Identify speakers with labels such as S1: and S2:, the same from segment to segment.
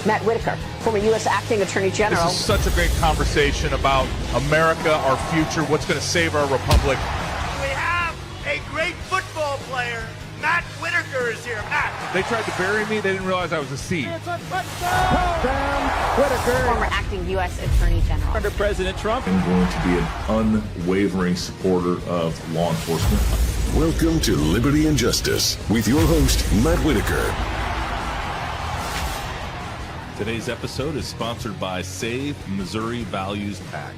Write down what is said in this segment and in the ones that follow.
S1: Matt Whitaker, former U.S. Acting Attorney General.
S2: This is such a great conversation about America, our future, what's going to save our republic.
S3: We have a great football player. Matt Whitaker is here. Matt.
S2: They tried to bury me. They didn't realize I was a seed.
S3: It's a touchdown.
S4: Whitaker.
S1: Former Acting U.S. Attorney General.
S4: Under President Trump.
S5: I'm going to be an unwavering supporter of law enforcement.
S6: Welcome to Liberty and Justice with your host, Matt Whitaker.
S5: Today's episode is sponsored by Save Missouri Values PAC.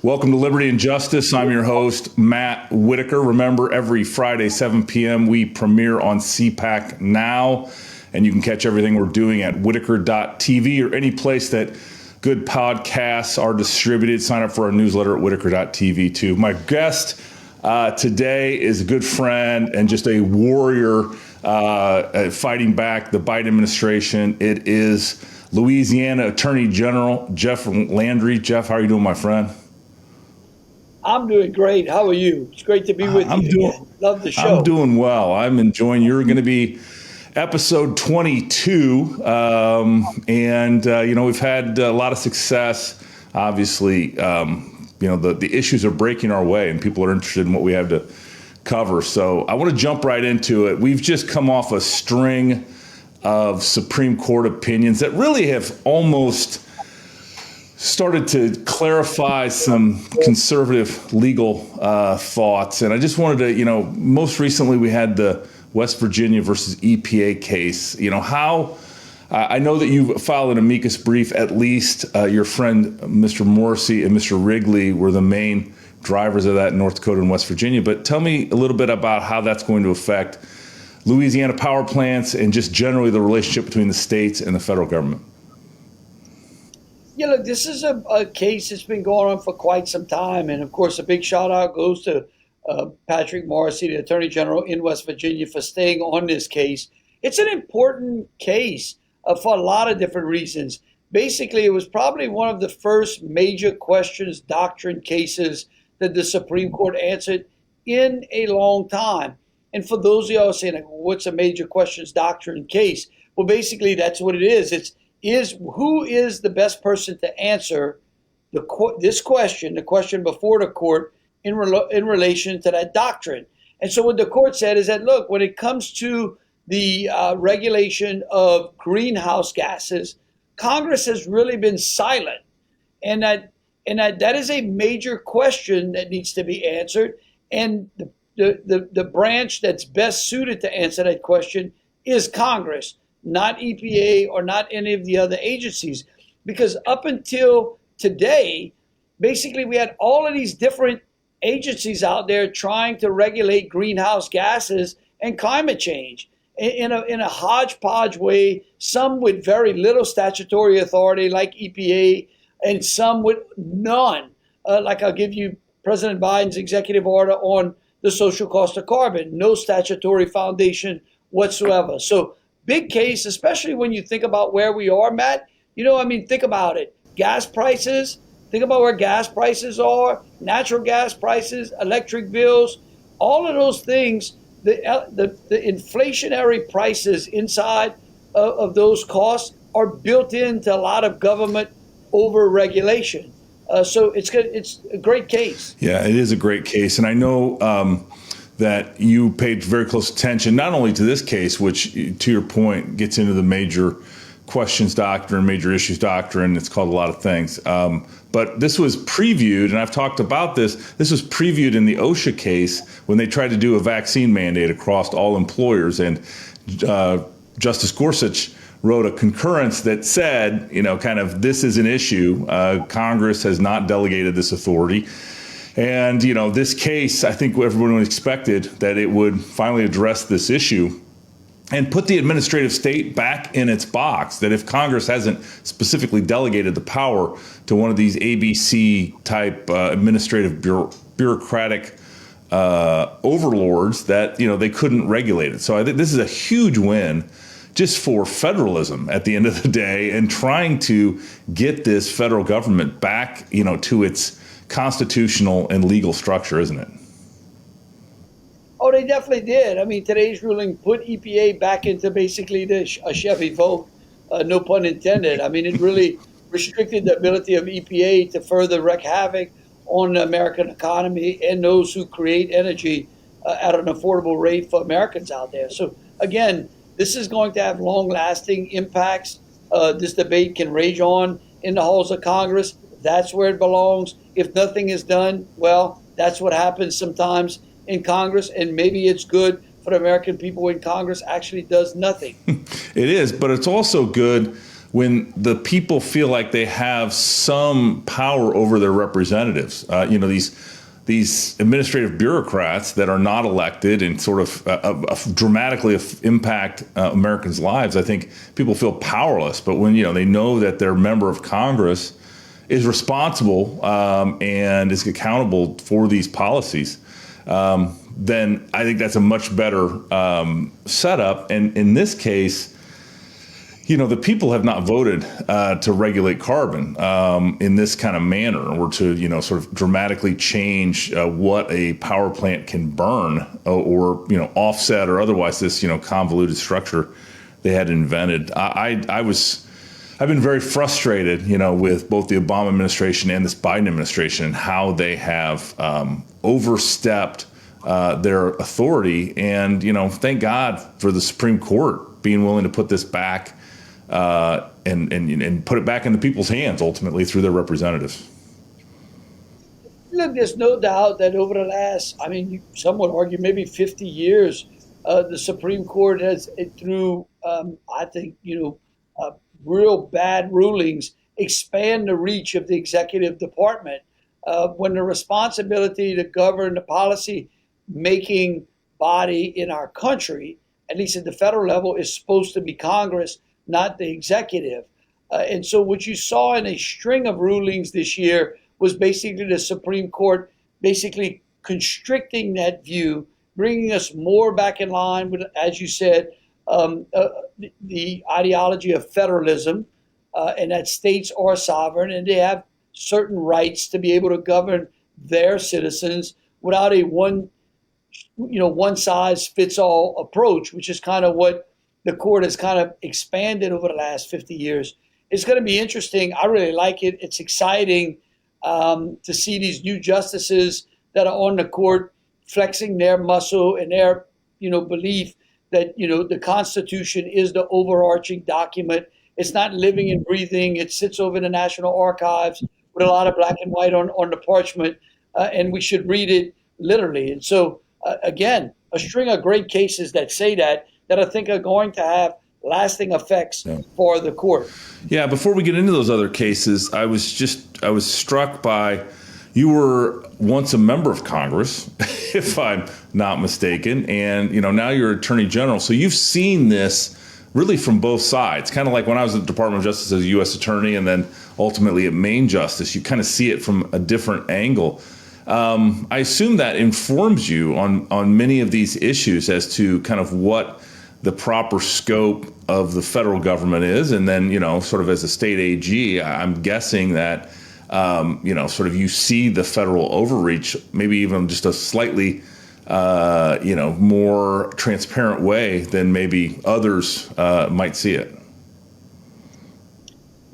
S7: Welcome to Liberty and Justice. I'm your host, Matt Whitaker. Remember, every Friday, 7 p.m., we premiere on CPAC Now, and you can catch everything we're doing at whitaker.tv or any place that good podcasts are distributed. Sign up for our newsletter at whitaker.tv, too. My guest today is a good friend and just a warrior fighting back the Biden administration. It is Louisiana Attorney General Jeff Landry. Jeff, how are you doing, my friend?
S8: I'm doing great. How are you? It's great to be with you. Love the show.
S7: I'm doing well. I'm enjoying. You're going to be episode 22, and we've had a lot of success. Obviously, the issues are breaking our way, and people are interested in what we have to cover. So I want to jump right into it. We've just come off a string of Supreme Court opinions that really have almost started to clarify some conservative legal thoughts. And I just wanted to, most recently we had the West Virginia versus EPA case. I know that you filed an amicus brief. At least your friend, Mr. Morrissey and Mr. Wrigley were the main drivers of that in North Dakota and West Virginia. But tell me a little bit about how that's going to affect Louisiana power plants and just generally the relationship between the states and the federal government.
S8: Yeah, look, this is a case that's been going on for quite some time. And of course, a big shout out goes to Patrick Morrissey, the Attorney General in West Virginia, for staying on this case. It's an important case for a lot of different reasons. Basically, it was probably one of the first major questions doctrine cases that the Supreme Court answered in a long time. And for those of y'all saying, what's a major questions doctrine case? Well, basically, that's what it is. Who is the best person to answer this question, the question before the court, in relation to that doctrine? And so what the court said is that, look, when it comes to the regulation of greenhouse gases, Congress has really been silent, and that is a major question that needs to be answered. And the branch that's best suited to answer that question is Congress, not EPA or not any of the other agencies. Because up until today, basically we had all of these different agencies out there trying to regulate greenhouse gases and climate change in a hodgepodge way, some with very little statutory authority like EPA, and some with none. Like I'll give you President Biden's executive order on the social cost of carbon, no statutory foundation whatsoever. So big case, especially when you think about where we are, Matt. Think about it. Gas prices, think about where gas prices are, natural gas prices, electric bills, all of those things, the inflationary prices inside of those costs are built into a lot of government over-regulation. So it's a great case.
S7: Yeah, it is a great case. And I know that you paid very close attention, not only to this case, which, to your point, gets into the major questions doctrine, major issues doctrine. It's called a lot of things. But this was previewed, and I've talked about this was previewed in the OSHA case when they tried to do a vaccine mandate across all employers. And Justice Gorsuch wrote a concurrence that said, this is an issue. Congress has not delegated this authority. And, this case, I think everyone expected that it would finally address this issue and put the administrative state back in its box, that if Congress hasn't specifically delegated the power to one of these ABC type administrative bureaucratic overlords, that, they couldn't regulate it. So I think this is a huge win just for federalism at the end of the day, and trying to get this federal government back, to its constitutional and legal structure, isn't it?
S8: Oh, they definitely did. I mean, today's ruling put EPA back into basically a Chevy vote. no pun intended. I mean, it really restricted the ability of EPA to further wreak havoc on the American economy and those who create energy at an affordable rate for Americans out there. So again, this is going to have long-lasting impacts. This debate can rage on in the halls of Congress. That's where it belongs. If nothing is done, well, that's what happens sometimes in Congress, and maybe it's good for the American people when Congress actually does nothing.
S7: It is, but it's also good when the people feel like they have some power over their representatives. These administrative bureaucrats that are not elected and sort of dramatically impact Americans' lives. I think people feel powerless, but when they know that their member of Congress is responsible and is accountable for these policies, then I think that's a much better setup. And in this case, the people have not voted to regulate carbon in this kind of manner, or to, sort of dramatically change what a power plant can burn or offset or otherwise this, convoluted structure they had invented. I've been very frustrated, with both the Obama administration and this Biden administration and how they have overstepped their authority. And, thank God for the Supreme Court being willing to put this back and put it back in the people's hands ultimately through their representatives.
S8: Look, there's no doubt that over the last, some would argue maybe 50 years, the Supreme Court has, through, I think, real bad rulings, expand the reach of the executive department. When the responsibility to govern the policy making body in our country, at least at the federal level, is supposed to be Congress, not the executive. And so what you saw in a string of rulings this year was basically the Supreme Court basically constricting that view, bringing us more back in line with, as you said, the ideology of federalism, and that states are sovereign and they have certain rights to be able to govern their citizens without a one size fits all approach, which is kind of what the court has kind of expanded over the last 50 years. It's going to be interesting. I really like it. It's exciting to see these new justices that are on the court flexing their muscle and their, belief that, the Constitution is the overarching document. It's not living and breathing. It sits over in the National Archives with a lot of black and white on the parchment, and we should read it literally. And so, again, a string of great cases that say that I think are going to have lasting effects for the court.
S7: Yeah, before we get into those other cases, I was struck by, you were once a member of Congress, if I'm not mistaken, and now you're Attorney General. So you've seen this really from both sides, kind of like when I was at the Department of Justice as a U.S. Attorney and then ultimately at Maine Justice. You kind of see it from a different angle. I assume that informs you on many of these issues as to kind of what the proper scope of the federal government is. And then, sort of as a state AG, I'm guessing that, sort of you see the federal overreach, maybe even just a slightly, more transparent way than maybe others might see it.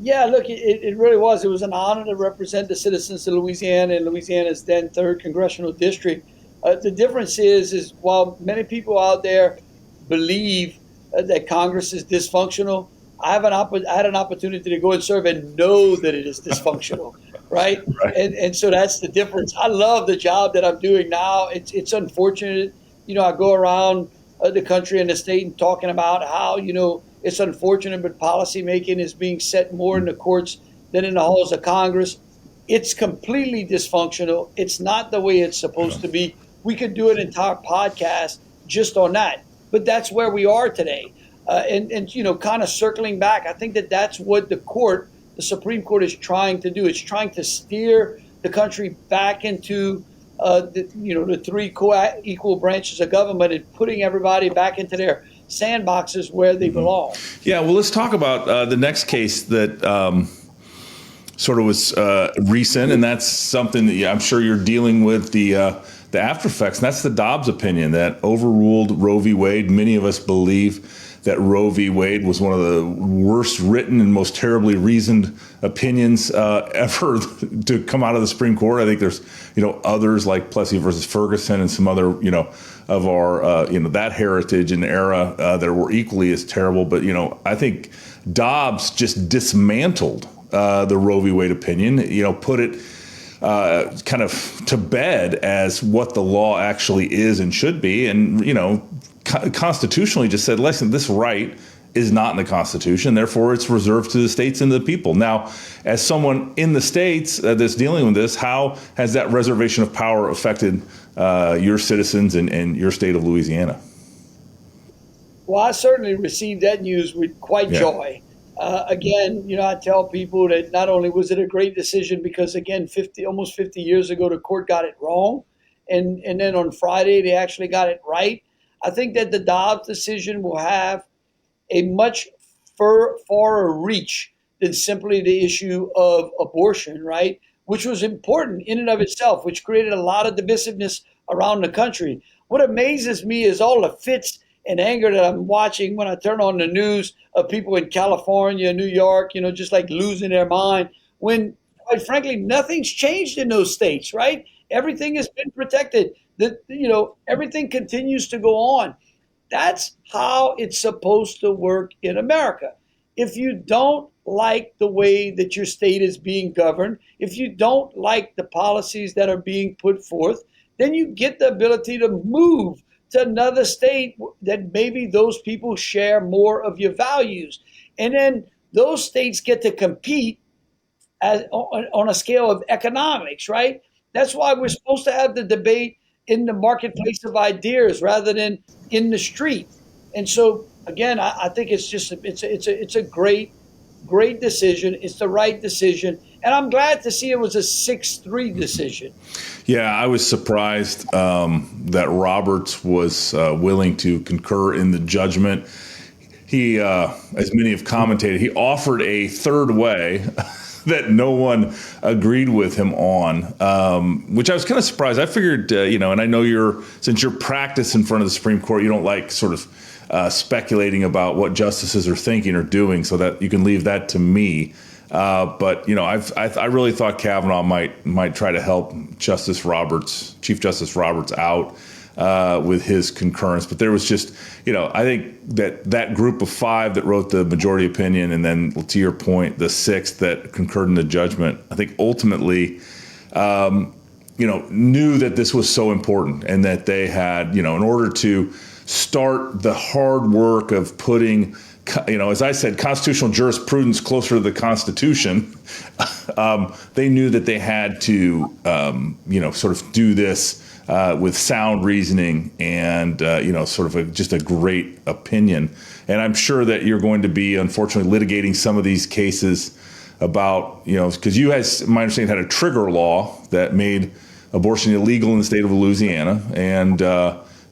S8: Yeah, look, it really was. It was an honor to represent the citizens of Louisiana and Louisiana's then 3rd Congressional District. The difference is while many people out there believe that Congress is dysfunctional, I had an opportunity to go and serve and know that it is dysfunctional, right? And so that's the difference. I love the job that I'm doing now. It's unfortunate, I go around the country and the state and talking about how, it's unfortunate, but policy making is being set more in the courts than in the halls of Congress. It's completely dysfunctional. It's not the way it's supposed to be. We could do an entire podcast just on that. But that's where we are today. And kind of circling back, I think that's what the Supreme Court is trying to do. It's trying to steer the country back into the three co-equal branches of government and putting everybody back into their sandboxes where they belong. Yeah,
S7: well, let's talk about the next case that sort of was recent, and that's something that I'm sure you're dealing with the after effects, and that's the Dobbs opinion that overruled Roe v. Wade. Many of us believe that Roe v. Wade was one of the worst written and most terribly reasoned opinions ever to come out of the Supreme Court. I think there's, others like Plessy versus Ferguson and some other, of our, that heritage and era that were equally as terrible. But, I think Dobbs just dismantled the Roe v. Wade opinion, put it kind of to bed as what the law actually is and should be. And, constitutionally just said, listen, this right is not in the Constitution. Therefore, it's reserved to the states and the people. Now, as someone in the states that's dealing with this, how has that reservation of power affected your citizens and your state of Louisiana?
S8: Well, I certainly received that news with quite joy. Again, I tell people that not only was it a great decision because, again, almost 50 years ago, the court got it wrong. And then on Friday, they actually got it right. I think that the Dobbs decision will have a much far reach than simply the issue of abortion, right? Which was important in and of itself, which created a lot of divisiveness around the country. What amazes me is all the fits and anger that I'm watching when I turn on the news of people in California, New York, just like losing their mind, when, quite frankly, nothing's changed in those states, right? Everything has been protected. Everything continues to go on. That's how it's supposed to work in America. If you don't like the way that your state is being governed, if you don't like the policies that are being put forth, then you get the ability to move to another state that maybe those people share more of your values. And then those states get to compete on a scale of economics, right? That's why we're supposed to have the debate in the marketplace of ideas rather than in the street. And so, again, I think it's a great decision. It's the right decision. And I'm glad to see it was a 6-3 decision.
S7: Yeah, I was surprised that Roberts was willing to concur in the judgment. He, as many have commented, he offered a third way that no one agreed with him on, which I was kind of surprised. I figured, and I know since you're practiced in front of the Supreme Court, you don't like sort of speculating about what justices are thinking or doing, so that you can leave that to me. But I really thought Kavanaugh might try to help Chief Justice Roberts out with his concurrence. But there was just, I think that group of 5 that wrote the majority opinion, and then to your point, the 6th that concurred in the judgment, I think ultimately, knew that this was so important and that they had, in order to start the hard work of putting, as I said, constitutional jurisprudence closer to the Constitution, they knew that they had to, sort of do this with sound reasoning and, sort of just a great opinion. And I'm sure that you're going to be, unfortunately, litigating some of these cases about, because you guys, my understanding, had a trigger law that made abortion illegal in the state of Louisiana. And,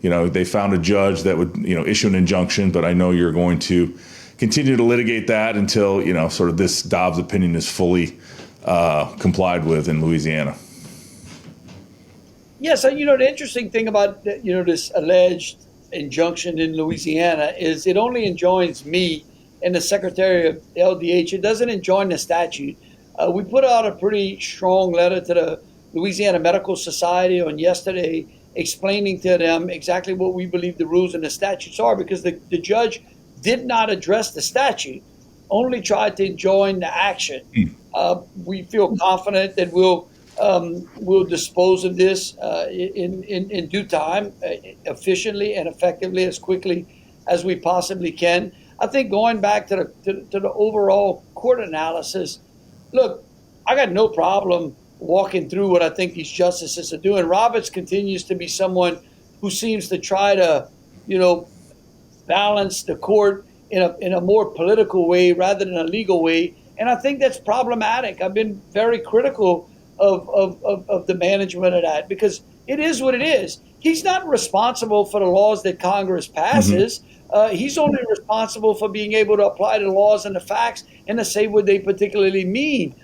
S7: they found a judge that would, issue an injunction. But I know you're going to continue to litigate that until, sort of this Dobbs opinion is fully complied with in Louisiana.
S8: Yes, the interesting thing about this alleged injunction in Louisiana is it only enjoins me and the Secretary of LDH. It doesn't enjoin the statute. We put out a pretty strong letter to the Louisiana Medical Society on yesterday, explaining to them exactly what we believe the rules and the statutes are, because the judge did not address the statute, only tried to enjoin the action. We feel confident that we'll dispose of this in due time, efficiently and effectively, as quickly as we possibly can. I think going back to the overall court analysis, look, I got no problem walking through what I think these justices are doing. Roberts continues to be someone who seems to try to, balance the court in a more political way rather than a legal way. And I think that's problematic. I've been very critical of the management of that, because it is what it is. He's not responsible for the laws that Congress passes. He's only responsible for being able to apply the laws and the facts and to say what they particularly mean.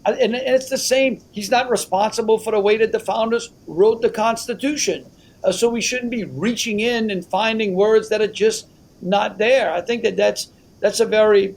S8: And it's the same. He's not responsible for the way that the founders wrote the Constitution. So we shouldn't be reaching in and finding words that are just not there. I think that's a very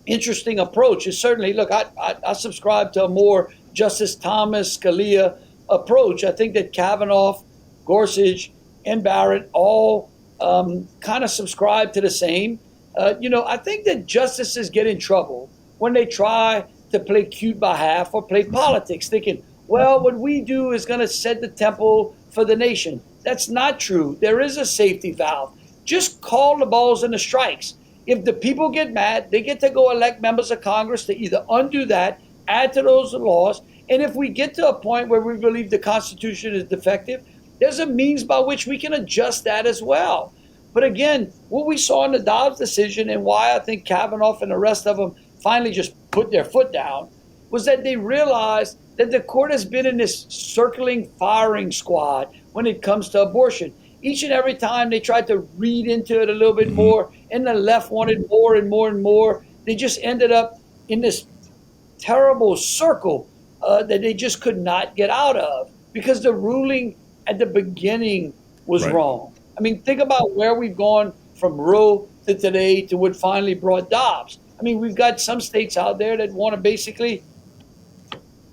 S8: interesting approach. Is certainly, look, I subscribe to a more Justice Thomas Scalia approach. I think that Kavanaugh, Gorsuch, and Barrett all kind of subscribe to the same. I think that justices get in trouble when they try to play cute by half or play politics, thinking, well, what we do is going to set the tempo for the nation. That's not true. There is a safety valve. Just call the balls and the strikes. If the people get mad, they get to go elect members of Congress to either undo that, add to those laws, and if we get to a point where we believe the Constitution is defective, there's a means by which we can adjust that as well. But again, what we saw in the Dobbs decision and why I think Kavanaugh and the rest of them finally just put their foot down was that they realized that the court has been in this circling firing squad when it comes to abortion. Each and every time they tried to read into it a little bit more, and the left wanted more and more and more, they just ended up in this terrible circle that they just could not get out of because the ruling at the beginning was wrong. I mean, think about where we've gone from Roe to today to what finally brought Dobbs. I mean, we've got some states out there that want to basically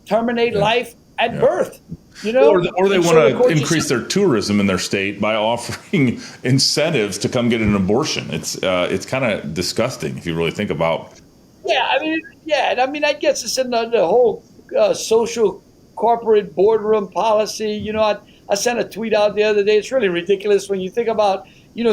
S8: terminate life at birth.
S7: Or they want to increase their tourism in their state by offering incentives to come get an abortion. It's kind of disgusting if you really think about.
S8: I guess it's in the whole social corporate boardroom policy. I sent a tweet out the other day. It's really ridiculous when you think about,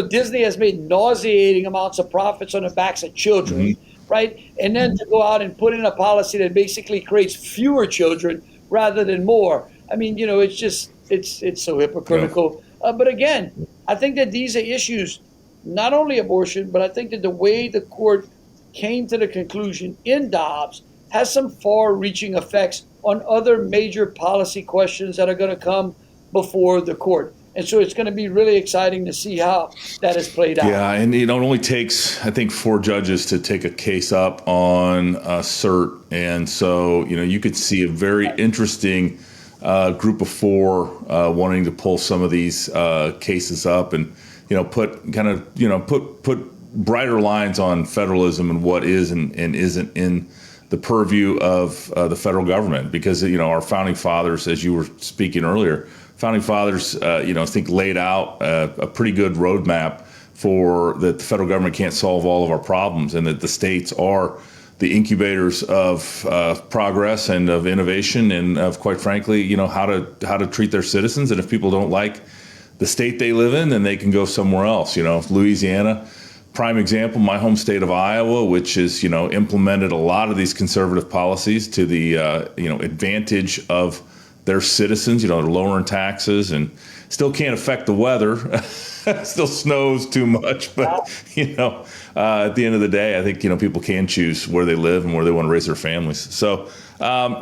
S8: Disney has made nauseating amounts of profits on the backs of children, right? And then to go out and put in a policy that basically creates fewer children rather than more. I mean, it's so hypocritical. But again, I think that these are issues, not only abortion, but I think that the way the court came to the conclusion in Dobbs has some far-reaching effects on other major policy questions that are going to come before the court. And so it's going to be really exciting to see how that is played out.
S7: Yeah, and it only takes, I think, 4 judges to take a case up on cert. And so, you could see a very interesting group of 4 wanting to pull some of these cases up and, put brighter lines on federalism and what is and isn't in the purview of the federal government. Because, our founding fathers, as you were speaking earlier, founding fathers, I think laid out a pretty good roadmap for that the federal government can't solve all of our problems and that the states are the incubators of progress and of innovation and of, quite frankly, how to treat their citizens. And if people don't like the state they live in, then they can go somewhere else. Louisiana, prime example, my home state of Iowa, which has, implemented a lot of these conservative policies to the, advantage of their citizens. They're lowering taxes and still can't affect the weather. Still snows too much, but at the end of the day, I think people can choose where they live and where they want to raise their families. So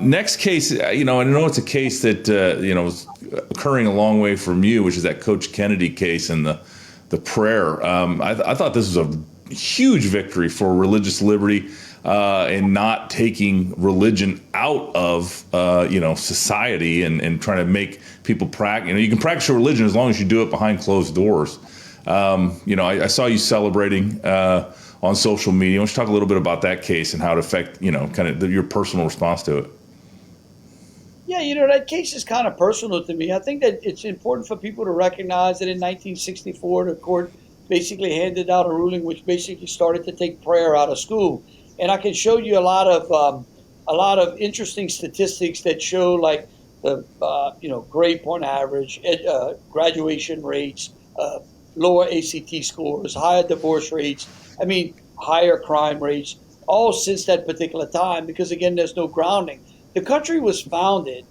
S7: next case, I know it's a case that is occurring a long way from you, which is that Coach Kennedy case and the prayer. I thought this was a huge victory for religious liberty and not taking religion out of society and trying to make people practice. You can practice your religion as long as you do it behind closed doors. I saw you celebrating on social media. Let's talk a little bit about that case and how it affect your personal response to it.
S8: Yeah, that case is kind of personal to me. I think that it's important for people to recognize that in 1964, the court basically handed out a ruling which basically started to take prayer out of school. And I can show you a lot of interesting statistics that show like the grade point average, graduation rates, lower ACT scores, higher divorce rates. I mean, higher crime rates, all since that particular time. Because again, there's no grounding. The country was founded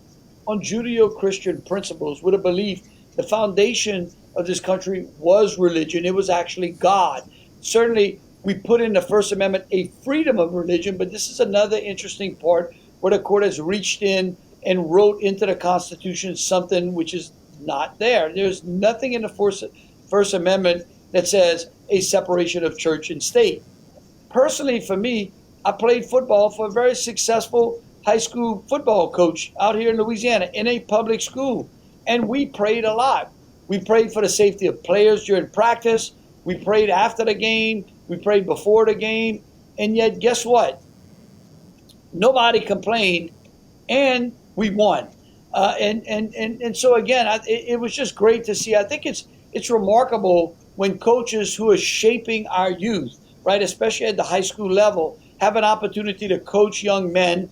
S8: on Judeo-Christian principles with a belief the foundation of this country was religion. It was actually God. Certainly, we put in the First Amendment a freedom of religion, but this is another interesting part where the court has reached in and wrote into the Constitution something which is not there. There's nothing in the First Amendment that says a separation of church and state. Personally, for me, I played football for a very successful high school football coach out here in Louisiana in a public school, and we prayed a lot. We prayed for the safety of players during practice. We prayed after the game. We prayed before the game. And yet, guess what? Nobody complained, and we won. And so again, it was just great to see. I think it's remarkable when coaches who are shaping our youth, right, especially at the high school level, have an opportunity to coach young men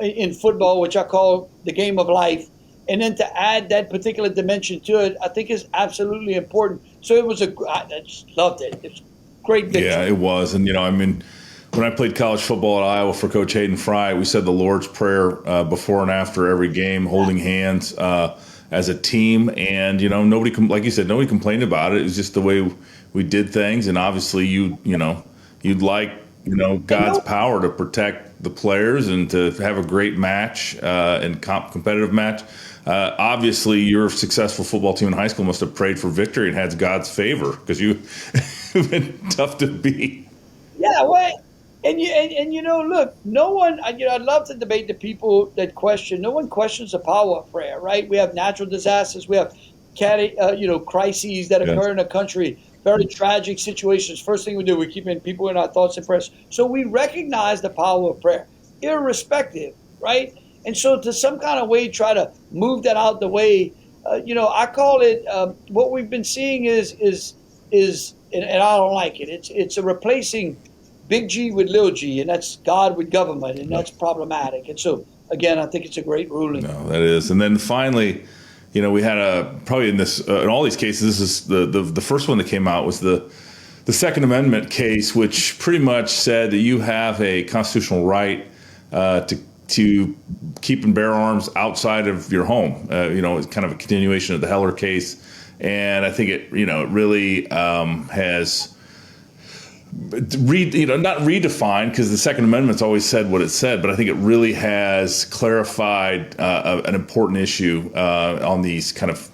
S8: in football, which I call the game of life, and then to add that particular dimension to it, I think is absolutely important. So I just loved it. It's great victory.
S7: Yeah, it was. And, I mean, when I played college football at Iowa for Coach Hayden Fry, we said the Lord's Prayer before and after every game, holding hands as a team. And, nobody, like you said, nobody complained about it. It was just the way we did things. And obviously you'd like, God's power to protect the players and to have a great match and competitive match. Obviously, your successful football team in high school must have prayed for victory and had God's favor because you've been tough to beat.
S8: Yeah, well, and look, no one. I'd love to debate the people that question. No one questions the power of prayer, right? We have natural disasters. We have crises that occur in the country. Very tragic situations. First thing we do, we keep people in our thoughts and prayers. So we recognize the power of prayer, irrespective, right? And so to some kind of way, try to move that out the way. I call it. What we've been seeing is, and I don't like it. It's a replacing big G with little g, and that's God with government, and that's problematic. And so again, I think it's a great ruling.
S7: No, that is. And then finally, we had probably in all these cases, this is the first one that came out was the Second Amendment case, which pretty much said that you have a constitutional right to keep and bear arms outside of your home. It's kind of a continuation of the Heller case, and I think it really has not redefined, because the Second Amendment's always said what it said, but I think it really has clarified an important issue on these kind of,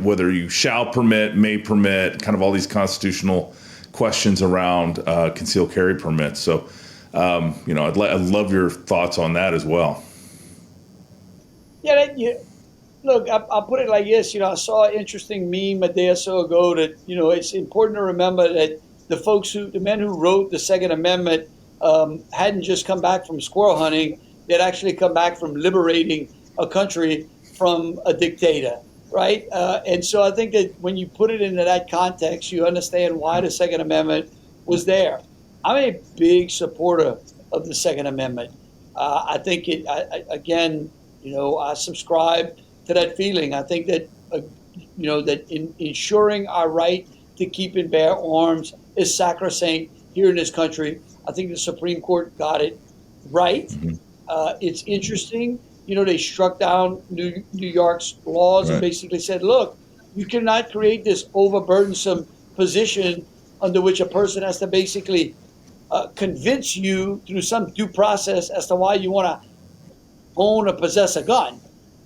S7: whether you shall permit, may permit, kind of all these constitutional questions around concealed carry permits. So, I'd love your thoughts on that as well.
S8: Yeah, look, I'll put it like this. I saw an interesting meme a day or so ago that, it's important to remember that the men who wrote the Second Amendment hadn't just come back from squirrel hunting. They'd actually come back from liberating a country from a dictator, right? And so I think that when you put it into that context, you understand why the Second Amendment was there. I'm a big supporter of the Second Amendment. I think I subscribe to that feeling. I think that, that in ensuring our right to keep and bear arms is sacrosanct here in this country. I think the Supreme Court got it right. Mm-hmm. It's interesting. They struck down New York's laws and basically said, look, you cannot create this overburdensome position under which a person has to basically convince you through some due process as to why you want to own or possess a gun.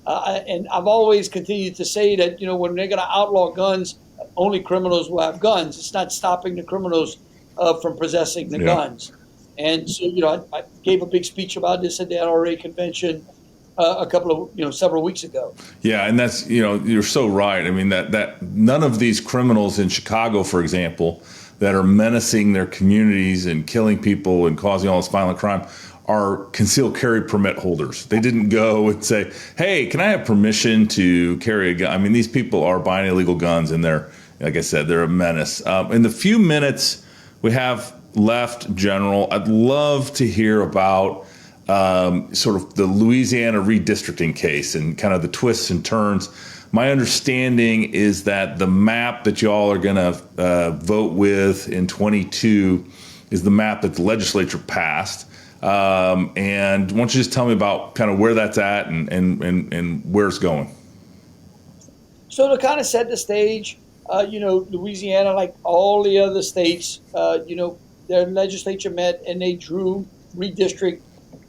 S8: And I've always continued to say that, when they're going to outlaw guns, only criminals will have guns. It's not stopping the criminals from possessing the guns. And so, I gave a big speech about this at the NRA convention several weeks ago. Yeah,
S7: and that's, you're so right. I mean, that none of these criminals in Chicago, for example, that are menacing their communities and killing people and causing all this violent crime are concealed carry permit holders. They didn't go and say, hey, can I have permission to carry a gun? I mean, these people are buying illegal guns, and they're, like I said, they're a menace. In the few minutes we have left, General, I'd love to hear about sort of the Louisiana redistricting case and kind of the twists and turns. My understanding is that the map that y'all are going to vote with in 22 is the map that the legislature passed. And why don't you just tell me about kind of where that's at and where it's going?
S8: So to kind of set the stage, Louisiana, like all the other states, their legislature met and they drew redistrict.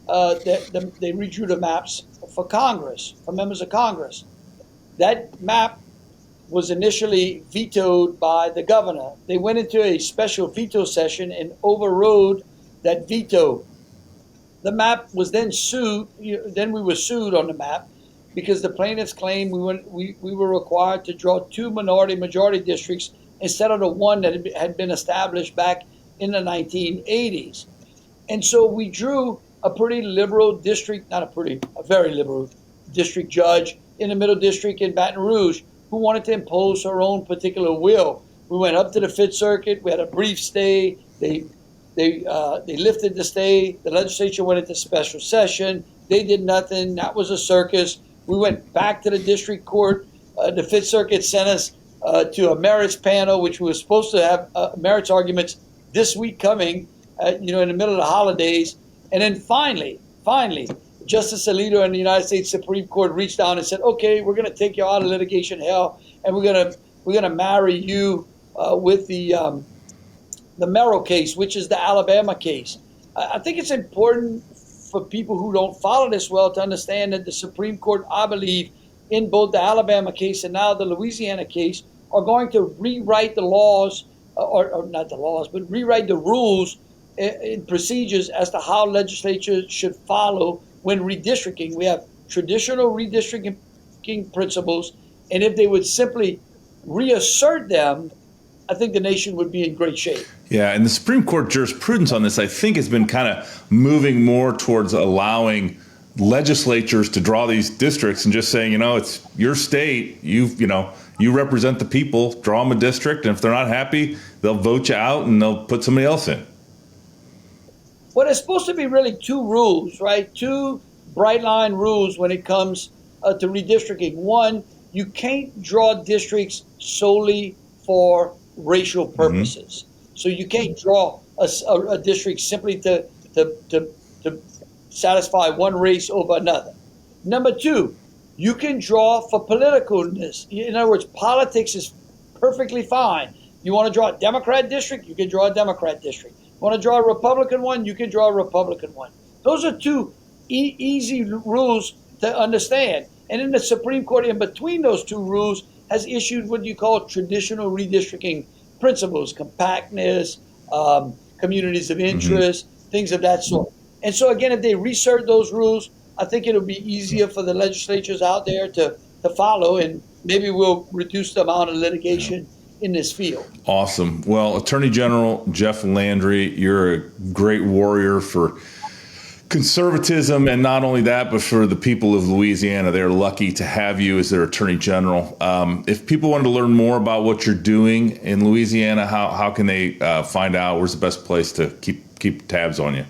S8: They redrew the maps for Congress, for members of Congress. That map was initially vetoed by the governor. They went into a special veto session and overrode that veto. The map was then sued. Then we were sued on the map because the plaintiffs claimed we were required to draw two minority-majority districts instead of the one that had been established back in the 1980s. And so we drew a pretty liberal district, a very liberal district judge in the Middle District in Baton Rouge who wanted to impose her own particular will. We went up to the Fifth Circuit. We had a brief stay. They lifted the stay. The legislature went into special session. They did nothing. That was a circus. We went back to the district court. The Fifth Circuit sent us to a merits panel, which we were supposed to have merits arguments this week coming, in the middle of the holidays. And then finally, Justice Alito and the United States Supreme Court reached down and said, "Okay, we're going to take you out of litigation hell, and we're going to marry you with the Merrill case, which is the Alabama case." I think it's important for people who don't follow this well to understand that the Supreme Court, I believe, in both the Alabama case and now the Louisiana case, are going to rewrite the laws, or not the laws, but rewrite the rules and procedures as to how legislatures should follow when redistricting. We have traditional redistricting principles, and if they would simply reassert them, I think the nation would be in great shape.
S7: Yeah, and the Supreme Court jurisprudence on this, I think, has been kind of moving more towards allowing legislatures to draw these districts and just saying, it's your state, you represent the people, draw them a district, and if they're not happy, they'll vote you out and they'll put somebody else in.
S8: Well, there's supposed to be really two rules, right? Two bright line rules when it comes to redistricting. One, you can't draw districts solely for racial purposes. Mm-hmm. So you can't draw a district simply to satisfy one race over another. Number two, you can draw for politicalness. In other words, politics is perfectly fine. You want to draw a Democrat district, you can draw a Democrat district. You want to draw a Republican one, you can draw a Republican one. Those are two easy rules to understand. And then the Supreme Court, in between those two rules, has issued what you call traditional redistricting principles, compactness, communities of interest, things of that sort. And so, again, if they reinsert those rules, I think it'll be easier for the legislatures out there to follow, and maybe we'll reduce the amount of litigation in this field.
S7: Awesome. Well, Attorney General Jeff Landry, you're a great warrior for conservatism, and not only that, but for the people of Louisiana. They're lucky to have you as their Attorney General. If people wanted to learn more about what you're doing in Louisiana, how can they find out? Where's the best place to keep tabs on you?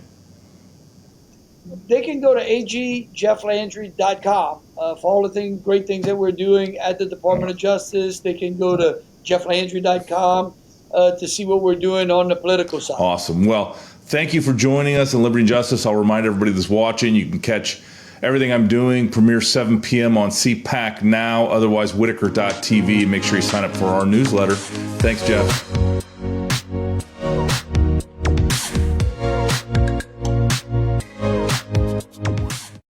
S8: They can go to agjefflandry.com for all the great things that we're doing at the Department of Justice. They can go to jefflandry.com to see what we're doing on the political side.
S7: Awesome. Well, thank you for joining us in Liberty and Justice. I'll remind everybody that's watching, you can catch everything I'm doing, premiere 7 p.m. on CPAC Now, otherwise Whitaker.tv. Make sure you sign up for our newsletter. Thanks, Jeff.